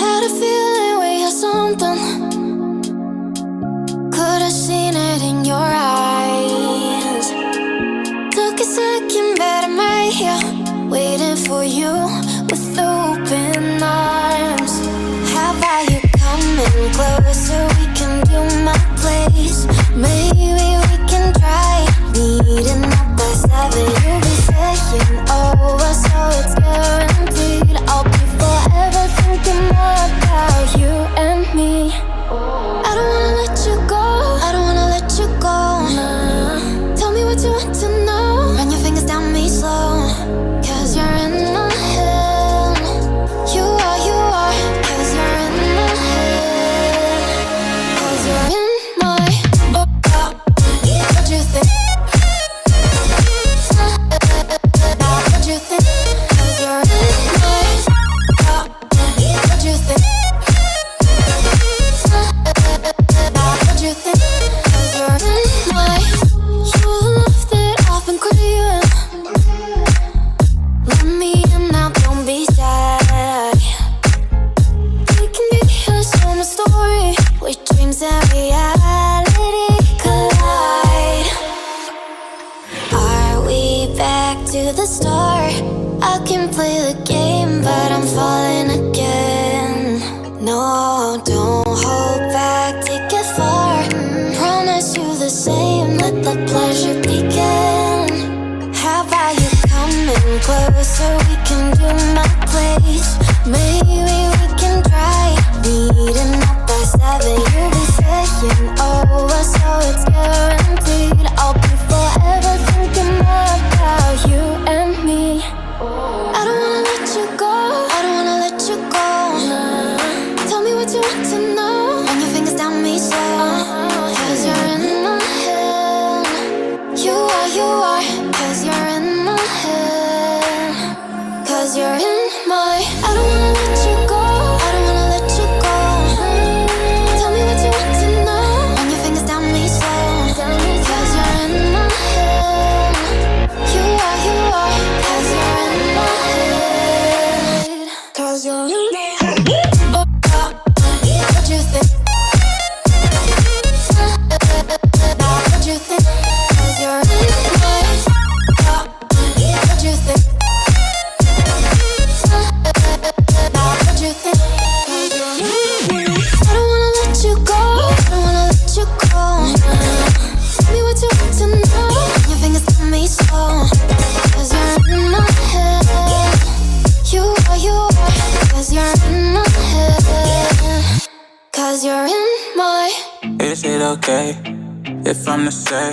Had a feeling we had something. Could've seen it in your eyes. Took a second, but I'm right here, waiting for you with open arms. How about you coming closer? We can do my place. Maybe we can try meeting up by 7. You'll be saying over, so it's guaranteed. I'll be forever thinking more about you and me. I don't wanna let you go, I don't wanna let you go. Tell me what you want to know. Run your fingers down me slow, 'cause you're in my head. You are, 'cause you're in my head. 'Cause you're in my what you think? What you think? 'Cause you're in my what you think? What you think? 'Cause you're in my your love that I've been craving. Let me in now, don't be shy. We can be a summer story where dreams and reality collide. Are we back to the start? I can play the game, but I'm falling again. No, don't hold back, take it far. Promise you the same, let the pleasure begin. How about you coming closer? We can do my place. Maybe we can try meeting up by 7. You'll be saying over, so it's guaranteed. I'll be forever thinking more about you and me. I don't wanna let you go, I don't wanna let you go. Tell me what you want to know. Run your fingers down me slow, 'cause you're in my head. You are, 'cause you're in my head. 'Cause you're in my I don't wanna let you go, I don't wanna let you go. Tell me what you want to know. Run your fingers down me slow, 'cause you're in my head. You are, 'cause you're in my head. 'Cause you're in my head. What you think? What you think? 'Cause you're in my what you think? What you think? 'Cause you're in my I don't wanna let you go, I don't wanna let you go. Tell me what you want to know. Your fingers on me slow, 'cause you're in my head. You are, 'cause you're in my head. 'Cause you're in my Is it okay if I'm to say